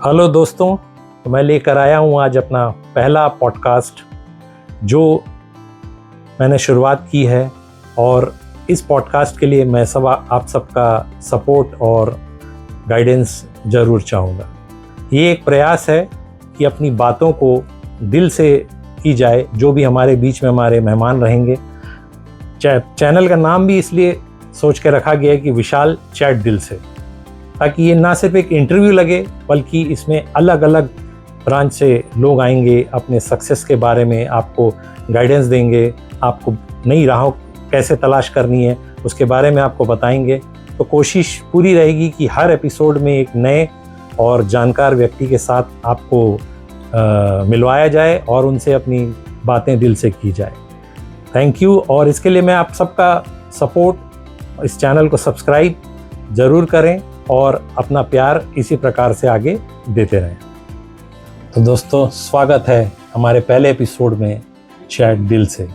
Hello दोस्तों, तो मैं लेकर आया हूँ आज अपना पहला पॉडकास्ट जो मैंने शुरुआत की है। और इस पॉडकास्ट के लिए मैं आप सबका सपोर्ट और गाइडेंस ज़रूर चाहूँगा। ये एक प्रयास है कि अपनी बातों को दिल से की जाए। जो भी हमारे बीच में हमारे मेहमान रहेंगे, चैनल का नाम भी इसलिए सोच के रखा गया है कि विशाल चैट दिल से, ताकि ये ना सिर्फ एक इंटरव्यू लगे बल्कि इसमें अलग अलग ब्रांच से लोग आएंगे, अपने सक्सेस के बारे में आपको गाइडेंस देंगे, आपको नई राहों कैसे तलाश करनी है उसके बारे में आपको बताएंगे। तो कोशिश पूरी रहेगी कि हर एपिसोड में एक नए और जानकार व्यक्ति के साथ आपको मिलवाया जाए और उनसे अपनी बातें दिल से की जाए। Thank you. और इसके लिए मैं आप सबका सपोर्ट, इस चैनल को सब्सक्राइब ज़रूर करें और अपना प्यार इसी प्रकार से आगे देते रहें। तो दोस्तों, स्वागत है हमारे पहले एपिसोड में चैट दिल से।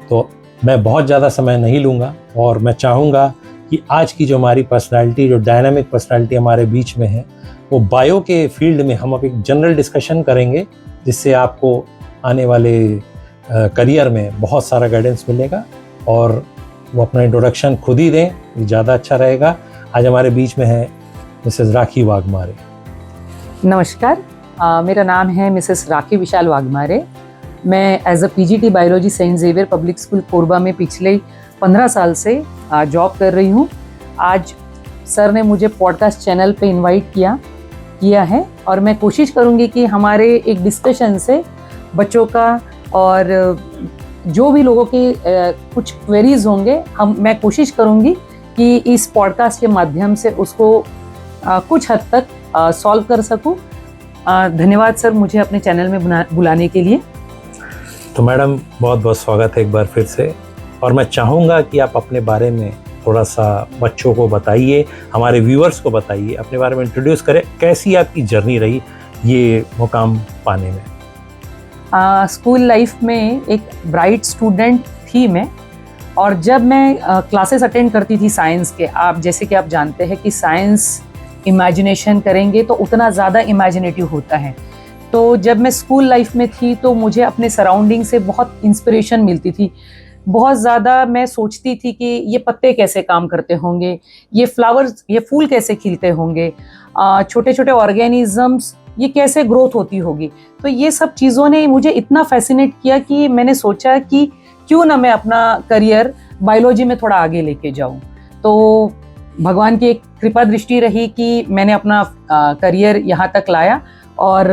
तो मैं बहुत ज़्यादा समय नहीं लूँगा और मैं चाहूँगा कि आज की जो हमारी पर्सनालिटी, जो डायनामिक पर्सनालिटी हमारे बीच में है, वो बायो के फील्ड में हम अब एक जनरल डिस्कशन करेंगे, जिससे आपको आने वाले करियर में बहुत सारा गाइडेंस मिलेगा। और वो अपना इंट्रोडक्शन खुद ही दें, ये ज़्यादा अच्छा रहेगा। आज हमारे बीच में है मिसेस राखी वाघमारे। नमस्कार, मेरा नाम है मिसेस राखी विशाल वाघमारे। मैं as a PGT biology Saint Xavier public school Korba में पिछले 15 साल से जॉब कर रही हूँ। आज सर ने मुझे पॉडकास्ट चैनल पे इनवाइट किया है और मैं कोशिश करूँगी कि हमारे एक डिस्कशन से बच्चों का और जो भी लोगों के कुछ क्वेरीज होंगे, मैं कोशिश करूँगी कि इस पॉडकास्ट के माध्यम से उसको कुछ हद तक सॉल्व कर सकूं। धन्यवाद सर, मुझे अपने चैनल में बुलाने के लिए। तो मैडम, बहुत बहुत स्वागत है एक बार फिर से। और मैं चाहूँगा कि आप अपने बारे में थोड़ा सा बच्चों को बताइए, हमारे व्यूअर्स को बताइए, अपने बारे में इंट्रोड्यूस करें। कैसी आपकी जर्नी रही ये मुकाम पाने में? स्कूल लाइफ में एक ब्राइट स्टूडेंट थी मैं। और जब मैं क्लासेस अटेंड करती थी साइंस के, जैसे कि आप जानते हैं कि साइंस इमेजिनेशन करेंगे तो उतना ज़्यादा इमेजिनेटिव होता है। तो जब मैं स्कूल लाइफ में थी तो मुझे अपने सराउंडिंग से बहुत इंस्पिरेशन मिलती थी। बहुत ज़्यादा मैं सोचती थी कि ये पत्ते कैसे काम करते होंगे, ये फ्लावर्स, ये फूल कैसे खिलते होंगे, छोटे छोटे ऑर्गेनिजम्स ये कैसे ग्रोथ होती होगी। तो ये सब चीज़ों ने मुझे इतना फैसिनेट किया कि मैंने सोचा कि क्यों ना मैं अपना करियर बायोलॉजी में थोड़ा आगे लेके जाऊं। तो भगवान की एक कृपा दृष्टि रही कि मैंने अपना करियर यहाँ तक लाया और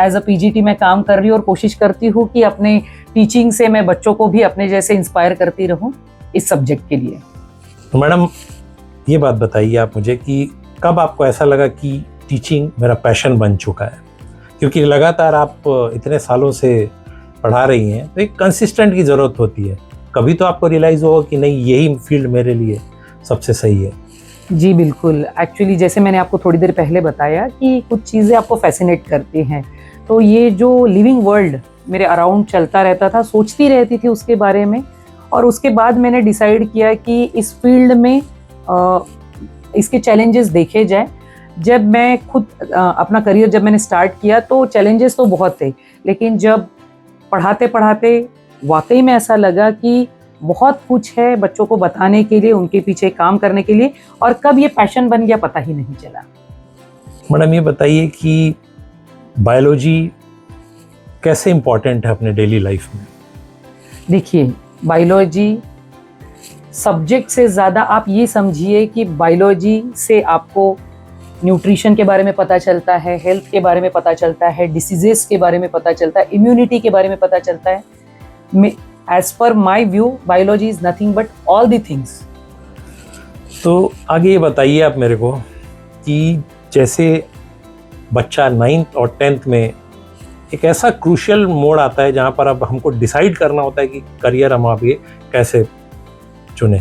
एज अ पीजीटी में काम कर रही हूँ और कोशिश करती हूँ कि अपने टीचिंग से मैं बच्चों को भी अपने जैसे इंस्पायर करती रहूँ इस सब्जेक्ट के लिए। तो मैडम, ये बात बताइए आप मुझे कि कब आपको ऐसा लगा कि टीचिंग मेरा पैशन बन चुका है? क्योंकि लगातार आप इतने सालों से पढ़ा रही हैं, तो एक कंसिस्टेंट की ज़रूरत होती है। कभी तो आपको रियलाइज़ होगा कि नहीं, यही फील्ड मेरे लिए सबसे सही है। जी बिल्कुल। एक्चुअली जैसे मैंने आपको थोड़ी देर पहले बताया कि कुछ चीज़ें आपको फैसिनेट करती हैं, तो ये जो लिविंग वर्ल्ड मेरे अराउंड चलता रहता था, सोचती रहती थी उसके बारे में। और उसके बाद मैंने डिसाइड किया कि इस फील्ड में इसके चैलेंजेस देखे जाए। जब मैं खुद अपना करियर जब मैंने स्टार्ट किया तो चैलेंजेस तो बहुत थे, लेकिन जब पढ़ाते पढ़ाते वाकई में ऐसा लगा कि बहुत कुछ है बच्चों को बताने के लिए, उनके पीछे काम करने के लिए, और कब ये पैशन बन गया पता ही नहीं चला। मैडम, ये बताइए कि बायोलॉजी कैसे इम्पोर्टेंट है अपने डेली लाइफ में? देखिए, बायोलॉजी सब्जेक्ट से ज़्यादा आप ये समझिए कि बायोलॉजी से आपको न्यूट्रिशन के बारे में पता चलता है, हेल्थ के बारे में पता चलता है, डिसीजेस के बारे में पता चलता है, इम्यूनिटी के बारे में पता चलता है। As per my view, biology is nothing but all the things. तो आगे ये बताइए आप मेरे को कि जैसे बच्चा 9th और 10th में एक ऐसा क्रूशियल मोड आता है जहाँ पर अब हमको डिसाइड करना होता है कि करियर हम आगे कैसे चुने।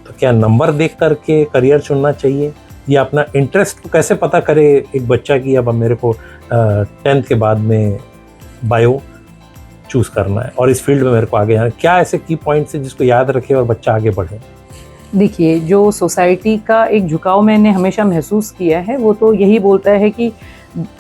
तो क्या नंबर देख करके करियर चुनना चाहिए, या अपना इंटरेस्ट को कैसे पता करे एक बच्चा कि अब मेरे को 10th के बाद में बायो चूज़ करना है और इस फील्ड में मेरे को आगे जाना? क्या ऐसे की पॉइंट्स है जिसको याद रखे और बच्चा आगे बढ़े? देखिए, जो सोसाइटी का एक झुकाव मैंने हमेशा महसूस किया है वो तो यही बोलता है कि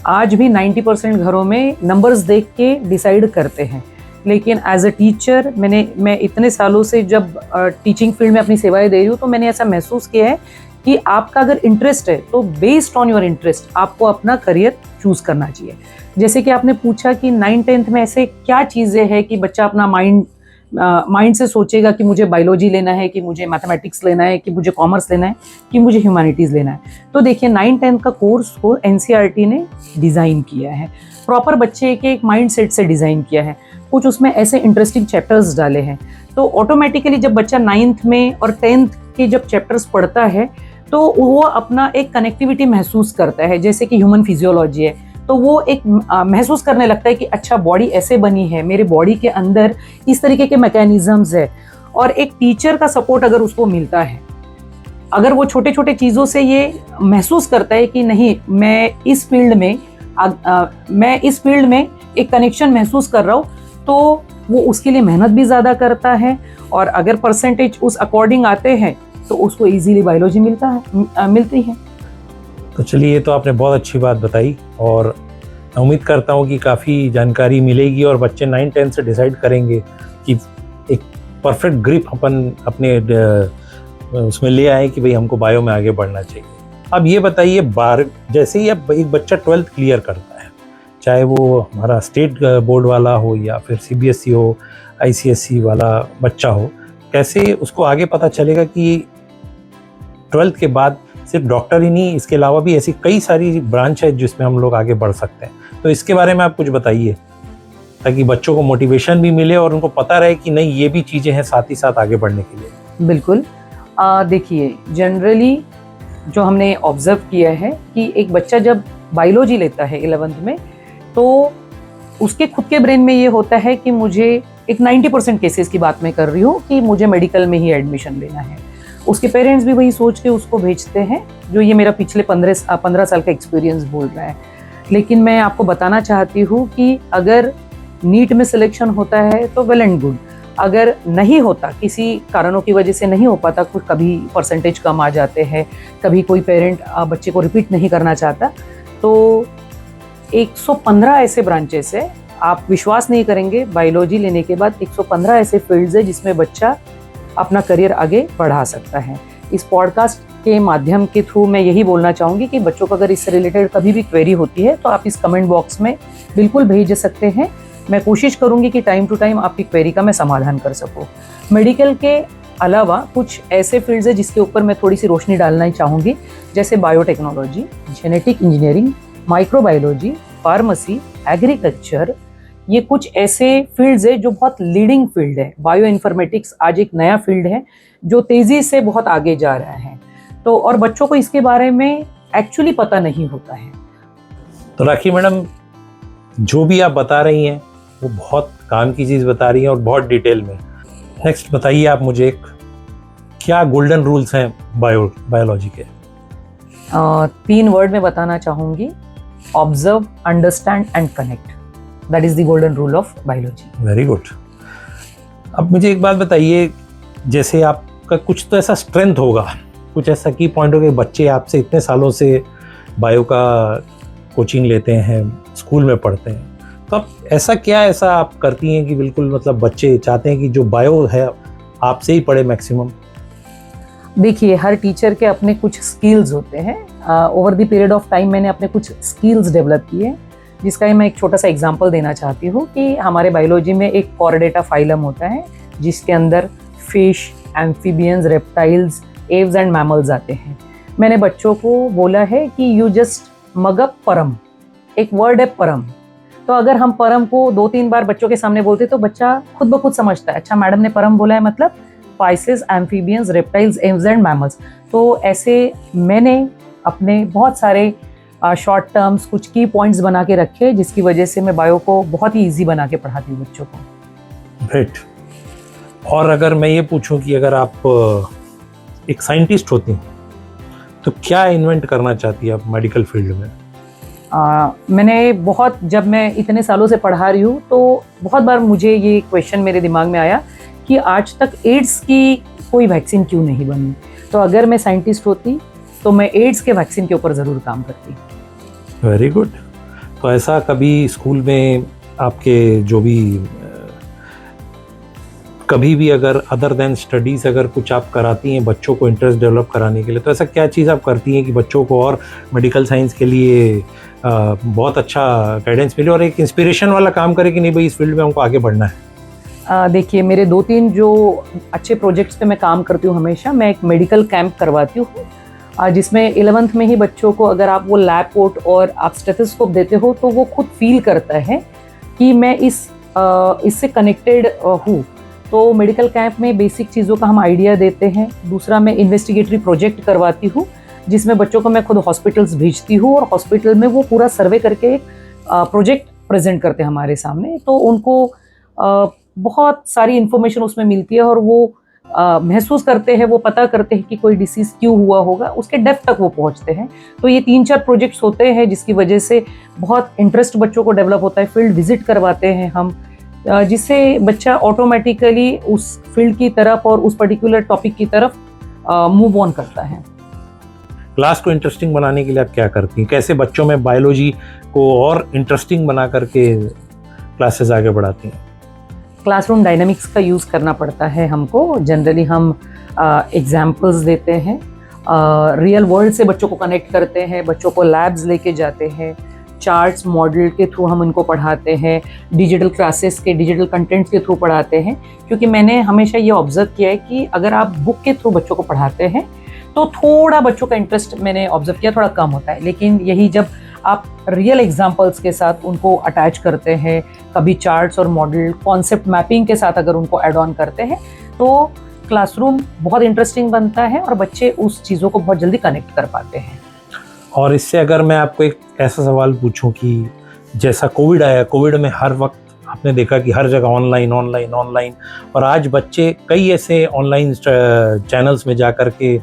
आज भी 90% घरों में नंबर्स देख के डिसाइड करते हैं, लेकिन एज अ टीचर मैं इतने सालों से जब टीचिंग फील्ड में अपनी सेवाएं दे रही हूँ, तो मैंने ऐसा महसूस किया है कि आपका अगर इंटरेस्ट है तो बेस्ड ऑन योर इंटरेस्ट आपको अपना करियर चूज करना चाहिए। जैसे कि आपने पूछा कि 9th-10th में ऐसे क्या चीज़ें हैं कि बच्चा अपना माइंड से सोचेगा कि मुझे बायोलॉजी लेना है, कि मुझे मैथमेटिक्स लेना है, कि मुझे कॉमर्स लेना है, कि मुझे ह्यूमैनिटीज़ लेना है। तो देखिए 9th-10th का कोर्स को NCERT ने डिज़ाइन किया है, प्रॉपर बच्चे के एक माइंड सेट से डिज़ाइन किया है, कुछ उसमें ऐसे इंटरेस्टिंग चैप्टर्स डाले हैं। तो ऑटोमेटिकली जब बच्चा 9th में और 10th के जब चैप्टर्स पढ़ता है तो वो अपना एक कनेक्टिविटी महसूस करता है। जैसे कि ह्यूमन फिजियोलॉजी है, तो वो एक महसूस करने लगता है कि अच्छा बॉडी ऐसे बनी है, मेरे बॉडी के अंदर इस तरीके के मैकेनिज्म्स है। और एक टीचर का सपोर्ट अगर उसको मिलता है, अगर वो छोटे छोटे चीज़ों से ये महसूस करता है कि नहीं मैं इस फील्ड में एक कनेक्शन महसूस कर रहा हूँ, तो वो उसके लिए मेहनत भी ज़्यादा करता है। और अगर परसेंटेज उस अकॉर्डिंग आते हैं तो उसको इजीली बायोलॉजी मिलती है। तो चलिए, ये तो आपने बहुत अच्छी बात बताई और मैं उम्मीद करता हूँ कि काफ़ी जानकारी मिलेगी और बच्चे 9-10 से डिसाइड करेंगे कि एक परफेक्ट ग्रिप अपन अपने उसमें ले आए कि भाई हमको बायो में आगे बढ़ना चाहिए। अब ये बताइए, जैसे ही अब एक बच्चा 12th क्लियर करता है, चाहे वो हमारा स्टेट बोर्ड वाला हो या फिर CBSE हो, ICSE वाला बच्चा हो, कैसे उसको आगे पता चलेगा कि 12th के बाद सिर्फ डॉक्टर ही नहीं, इसके अलावा भी ऐसी कई सारी ब्रांच है जिसमें हम लोग आगे बढ़ सकते हैं। तो इसके बारे में आप कुछ बताइए ताकि बच्चों को मोटिवेशन भी मिले और उनको पता रहे कि नहीं ये भी चीज़ें हैं साथ ही साथ आगे बढ़ने के लिए। बिल्कुल। देखिए जनरली जो हमने ऑब्जर्व किया है कि एक बच्चा जब बायोलॉजी लेता है 11th में, तो उसके खुद के ब्रेन में ये होता है कि मुझे एक 90% केसेस की बात मैं कर रही हूँ कि मुझे मेडिकल में ही एडमिशन लेना है। उसके पेरेंट्स भी वही सोच के उसको भेजते हैं, जो ये मेरा पिछले 15 साल का एक्सपीरियंस बोल रहा है। लेकिन मैं आपको बताना चाहती हूँ कि अगर नीट में सिलेक्शन होता है तो वेल एंड गुड, अगर नहीं होता, किसी कारणों की वजह से नहीं हो पाता, कुछ कभी परसेंटेज कम आ जाते हैं, कभी कोई पेरेंट बच्चे को रिपीट नहीं करना चाहता, तो 115 ऐसे ब्रांचेस है, आप विश्वास नहीं करेंगे, बायोलॉजी लेने के बाद 115 ऐसे फील्ड्स है जिसमें बच्चा अपना करियर आगे बढ़ा सकता है। इस पॉडकास्ट के माध्यम के थ्रू मैं यही बोलना चाहूँगी कि बच्चों को अगर इससे रिलेटेड कभी भी क्वेरी होती है तो आप इस कमेंट बॉक्स में बिल्कुल भेज सकते हैं। मैं कोशिश करूँगी कि टाइम टू टाइम आपकी क्वेरी का मैं समाधान कर सकूँ। मेडिकल के अलावा कुछ ऐसे फील्ड्स है जिसके ऊपर मैं थोड़ी सी रोशनी डालना ही चाहूँगी, जैसे biotechnology, genetic engineering, microbiology, pharmacy, agriculture. ये कुछ ऐसे फील्ड्स है जो बहुत लीडिंग फील्ड है। बायो इन्फॉर्मेटिक्स आज एक नया फील्ड है जो तेज़ी से बहुत आगे जा रहा है, तो और बच्चों को इसके बारे में एक्चुअली पता नहीं होता है। तो राखी मैडम, जो भी आप बता रही हैं वो बहुत काम की चीज़ बता रही हैं और बहुत डिटेल में। नेक्स्ट बताइए आप मुझे, क्या गोल्डन रूल्स हैं बायोलॉजी के? 3 वर्ड में बताना चाहूँगी, observe, understand and connect. That is the golden rule of biology. Very good. अब मुझे एक बात बताइए, जैसे आपका कुछ तो ऐसा स्ट्रेंथ होगा, कुछ ऐसा की पॉइंट होगा, बच्चे आपसे इतने सालों से बायो का कोचिंग लेते हैं, स्कूल में पढ़ते हैं, तो अब ऐसा आप करती हैं कि बिल्कुल मतलब बच्चे चाहते हैं कि जो बायो है आपसे ही पढ़े मैक्सिमम? देखिए, हर टीचर के अपने कुछ स्किल्स होते हैं। Over the period of time मैंने अपने कुछ स्किल्स डेवलप किए, जिसका मैं एक छोटा सा एग्जांपल देना चाहती हूँ कि हमारे बायोलॉजी में एक कॉर्डेटा फाइलम होता है जिसके अंदर fish, amphibians, reptiles, Aves and mammals आते हैं। मैंने बच्चों को बोला है कि यू जस्ट मग अप परम, एक वर्ड है परम। तो अगर हम परम को 2-3 बार बच्चों के सामने बोलते तो बच्चा खुद ब खुद समझता है, अच्छा मैडम ने परम बोला है मतलब spices, amphibians, reptiles, Aves and mammals. तो ऐसे मैंने अपने बहुत सारे शॉर्ट टर्म्स, कुछ की पॉइंट्स बना के रखे, जिसकी वजह से मैं बायो को बहुत ही ईजी बना के पढ़ाती हूँ बच्चों को। ग्रेट। और अगर मैं ये पूछूं कि अगर आप एक साइंटिस्ट होती हैं तो क्या इन्वेंट करना चाहती है आप मेडिकल फील्ड में? मैंने जब मैं इतने सालों से पढ़ा रही हूँ तो बहुत बार मुझे ये क्वेश्चन मेरे दिमाग में आया कि आज तक एड्स की कोई वैक्सीन क्यों नहीं बनी। तो अगर मैं साइंटिस्ट होती तो मैं एड्स के वैक्सीन के ऊपर ज़रूर काम करती। Very good. तो ऐसा कभी स्कूल में आपके जो भी कभी भी अगर अदर देन स्टडीज़ अगर कुछ आप कराती हैं बच्चों को इंटरेस्ट डेवलप कराने के लिए, तो ऐसा क्या चीज़ आप करती हैं कि बच्चों को और मेडिकल साइंस के लिए बहुत अच्छा गाइडेंस मिले और एक इंस्पिरेशन वाला काम करे कि नहीं भाई इस फील्ड में हमको आगे बढ़ना है? देखिए, मेरे 2-3 जो अच्छे प्रोजेक्ट्स पे मैं काम करती हूँ हमेशा, मैं एक मेडिकल कैंप करवाती हूँ जिसमें 11th में ही बच्चों को अगर आप वो लैब कोट और आप स्टेथोस्कोप देते हो तो वो खुद फील करता है कि मैं इससे कनेक्टेड हूँ। तो मेडिकल कैंप में बेसिक चीज़ों का हम आइडिया देते हैं। दूसरा, मैं इन्वेस्टिगेटरी प्रोजेक्ट करवाती हूँ जिसमें बच्चों को मैं खुद हॉस्पिटल्स भेजती हूँ और हॉस्पिटल में वो पूरा सर्वे करके एक प्रोजेक्ट प्रेजेंट करते हैं हमारे सामने। तो उनको बहुत सारी इन्फॉर्मेशन उसमें मिलती है और वो महसूस करते हैं, वो पता करते हैं कि कोई डिसीज़ क्यों हुआ होगा, उसके डेप्थ तक वो पहुंचते हैं। तो ये 3-4 प्रोजेक्ट्स होते हैं जिसकी वजह से बहुत इंटरेस्ट बच्चों को डेवलप होता है। फील्ड विजिट करवाते हैं हम, जिससे बच्चा ऑटोमेटिकली उस फील्ड की तरफ और उस पर्टिकुलर टॉपिक की तरफ मूव ऑन करता है। क्लास को इंटरेस्टिंग बनाने के लिए आप क्या करती हैं? कैसे बच्चों में बायोलॉजी को और इंटरेस्टिंग बना करके क्लासेस आगे बढ़ाती हैं? क्लासरूम डायनामिक्स का यूज़ करना पड़ता है हमको। जनरली हम एग्जाम्पल्स देते हैं, रियल वर्ल्ड से बच्चों को कनेक्ट करते हैं, बच्चों को लैब्स लेके जाते हैं, चार्ट्स मॉडल के थ्रू हम उनको पढ़ाते हैं, डिजिटल क्लासेस के डिजिटल कंटेंट्स के थ्रू पढ़ाते हैं। क्योंकि मैंने हमेशा ये ऑब्जर्व किया है कि अगर आप बुक के थ्रू बच्चों को पढ़ाते हैं तो थोड़ा बच्चों का इंटरेस्ट मैंने ऑब्जर्व किया थोड़ा कम होता है। लेकिन यही जब आप रियल एग्जाम्पल्स के साथ उनको अटैच करते हैं, कभी चार्ट्स और मॉडल कॉन्सेप्ट मैपिंग के साथ अगर उनको ऐड ऑन करते हैं तो क्लासरूम बहुत इंटरेस्टिंग बनता है और बच्चे उस चीज़ों को बहुत जल्दी कनेक्ट कर पाते हैं। और इससे अगर मैं आपको एक ऐसा सवाल पूछूं कि जैसा कोविड आया, कोविड में हर वक्त आपने देखा कि हर जगह ऑनलाइन ऑनलाइन ऑनलाइन, और आज बच्चे कई ऐसे ऑनलाइन चैनल्स में जा कर के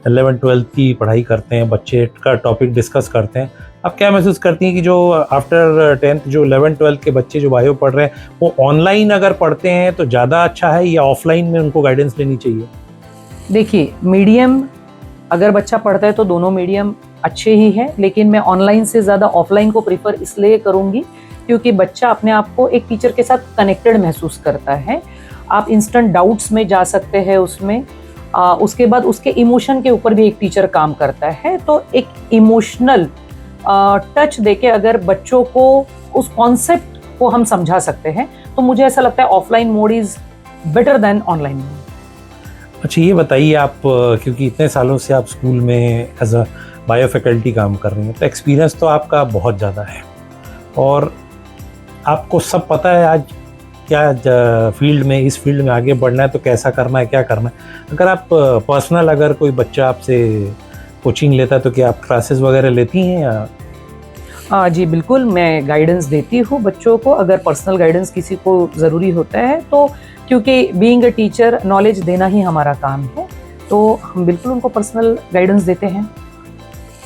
11th-12th की पढ़ाई करते हैं, बच्चे का टॉपिक डिस्कस करते हैं। आप क्या महसूस करती हैं कि जो आफ्टर 10th जो 11th-12th के बच्चे जो बायो पढ़ रहे हैं वो ऑनलाइन अगर पढ़ते हैं तो ज़्यादा अच्छा है या ऑफलाइन में उनको गाइडेंस लेनी चाहिए? देखिए, मीडियम अगर बच्चा पढ़ता है तो दोनों मीडियम अच्छे ही हैं, लेकिन मैं ऑनलाइन से ज़्यादा ऑफलाइन को प्रीफर इसलिए करूँगी क्योंकि बच्चा अपने आप को एक टीचर के साथ कनेक्टेड महसूस करता है। आप इंस्टेंट डाउट्स में जा सकते हैं उसमें, उसके बाद उसके इमोशन के ऊपर भी एक टीचर काम करता है। तो एक इमोशनल टच देके अगर बच्चों को उस कॉन्सेप्ट को हम समझा सकते हैं तो मुझे ऐसा लगता है offline mode is better than online mode. अच्छा, ये बताइए आप, क्योंकि इतने सालों से आप स्कूल में एज अ बायो फैकल्टी काम कर रही हैं तो एक्सपीरियंस तो आपका बहुत ज़्यादा है और आपको सब पता है आज क्या फील्ड में, इस फील्ड में आगे बढ़ना है तो कैसा करना है, क्या करना है। अगर आप पर्सनल अगर कोई बच्चा आपसे कोचिंग लेता है तो क्या आप क्लासेस वगैरह लेती हैं या? जी बिल्कुल, मैं गाइडेंस देती हूँ बच्चों को। अगर पर्सनल गाइडेंस किसी को ज़रूरी होता है तो, क्योंकि बीइंग अ टीचर नॉलेज देना ही हमारा काम है, तो हम बिल्कुल उनको पर्सनल गाइडेंस देते हैं।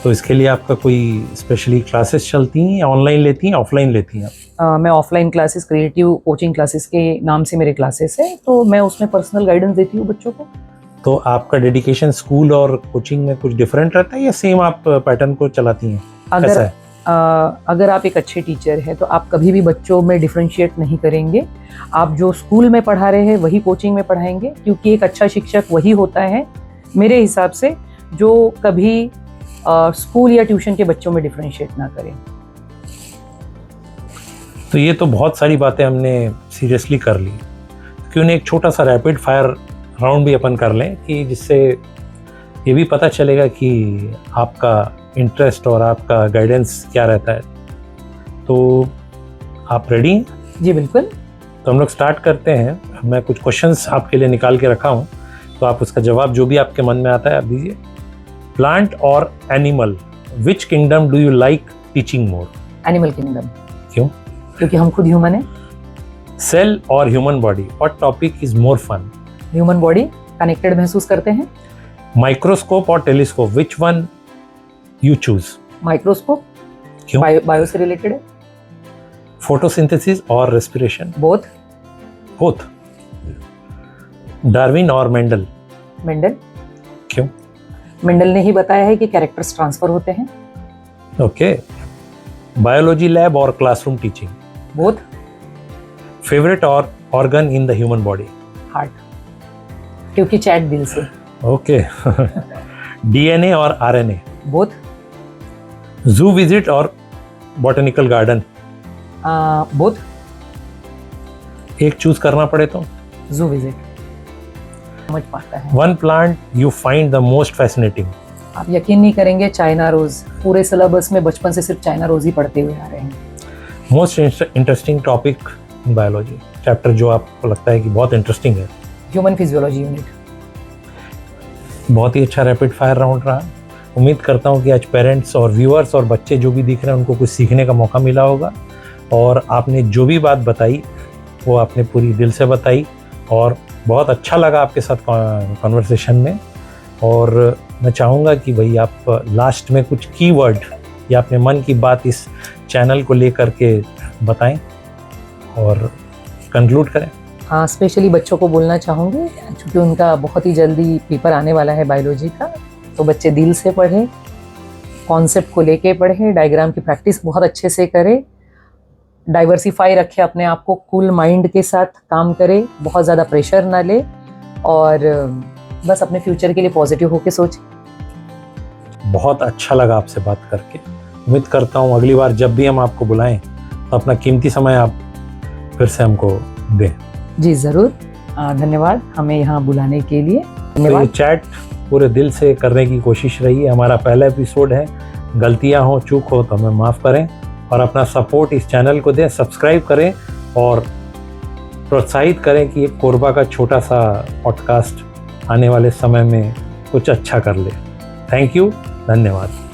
तो इसके लिए आपका कोई स्पेशली क्लासेस चलती हैं या ऑनलाइन लेती हैं, ऑफलाइन लेती हैं? मैं offline classes, creative coaching classes के नाम से मेरे क्लासेस है, तो मैं उसमें पर्सनल गाइडेंस देती हूँ बच्चों को। तो आपका डेडिकेशन स्कूल और कोचिंग में कुछ डिफरेंट रहता है या सेम आप पैटर्न को चलाती हैं? अगर आप एक अच्छे टीचर हैं तो आप कभी भी बच्चों में डिफरेंशिएट नहीं करेंगे। आप जो स्कूल में पढ़ा रहे हैं वही कोचिंग में पढ़ाएंगे, क्योंकि एक अच्छा शिक्षक वही होता है मेरे हिसाब से जो कभी स्कूल या ट्यूशन के बच्चों में डिफरेंशिएट ना करें। तो ये तो बहुत सारी बातें हमने सीरियसली कर ली, क्यों नहीं एक छोटा सा रैपिड फायर राउंड भी अपन कर लें कि जिससे ये भी पता चलेगा कि आपका इंटरेस्ट और आपका गाइडेंस क्या रहता है। तो आप रेडी हैं? जी बिल्कुल। तो हम लोग स्टार्ट करते हैं। मैं कुछ क्वेश्चंस आपके लिए निकाल के रखा हूँ, तो आप उसका जवाब जो भी आपके मन में आता है आप दीजिए। प्लांट और animal, which kingdom do you like teaching more? Animal kingdom. क्यों? क्योंकि हम खुद ह्यूमन हैं। सेल और human body, what topic is more fun? Human body, connected महसूस करते हैं। माइक्रोस्कोप और telescope, which one you choose? Microscope. क्यों? बायो से रिलेटेड है। फोटोसिंथेसिस और रेस्पिरेशन? बोथ। बोथ। डार्विन और मेंडल? मेंडल। क्यों? मेंडल ने ही बताया है कि कैरेक्टर्स ट्रांसफर होते हैं। ओके। बायोलॉजी लैब और क्लासरूम टीचिंग? बोथ। फेवरेट और organ in the human body? Heart, क्योंकि चैट दिल से। ओके। डीएनए और आरएनए? बोथ। जू विजिट और बॉटनिकल गार्डन? बोथ। एक चूज करना पड़े तो? जू विजिट। समझ पाता है। One plant you find the most fascinating? आप यकीन नहीं करेंगे, चाइना रोज। पूरे सिलेबस में बचपन से सिर्फ चाइना रोज ही पढ़ते हुए आ रहे हैं। Most interesting topic in biology, chapter जो आपको लगता है कि बहुत इंटरेस्टिंग है? Human physiology unit. बहुत ही अच्छा रैपिड फायर राउंड रहा। उम्मीद करता हूँ कि आज पेरेंट्स और व्यूअर्स और बच्चे जो भी दिख रहे हैं उनको कुछ सीखने का मौका मिला होगा, और आपने जो भी बात बताई वो आपने पूरी दिल से बताई, और बहुत अच्छा लगा आपके साथ कॉन्वर्सेशन में। और मैं चाहूँगा कि भाई आप लास्ट में कुछ कीवर्ड या अपने मन की बात इस चैनल को लेकर के बताएं और कंक्लूड करें। हाँ, स्पेशली बच्चों को बोलना चाहूँगी, क्योंकि उनका बहुत ही जल्दी पेपर आने वाला है बायोलॉजी का, तो बच्चे दिल से पढ़ें, कॉन्सेप्ट को लेके पढ़ें, डायग्राम की प्रैक्टिस बहुत अच्छे से करें, डाइवर्सिफाई रखें अपने आप को, कूल माइंड के साथ काम करें, बहुत ज़्यादा प्रेशर ना ले, और बस अपने फ्यूचर के लिए पॉजिटिव होकर सोचें। बहुत अच्छा लगा आपसे बात करके। उम्मीद करता हूँ अगली बार जब भी हम आपको बुलाएं तो अपना कीमती समय आप फिर से हमको दें। जी ज़रूर, धन्यवाद हमें यहाँ बुलाने के लिए। तो ये चैट पूरे दिल से करने की कोशिश रही है। हमारा पहला एपिसोड है, गलतियाँ हो, चूक हो तो हमें माफ़ करें, और अपना सपोर्ट इस चैनल को दें, सब्सक्राइब करें और प्रोत्साहित करें कि एक कोरबा का छोटा सा पॉडकास्ट आने वाले समय में कुछ अच्छा कर ले। थैंक यू, धन्यवाद।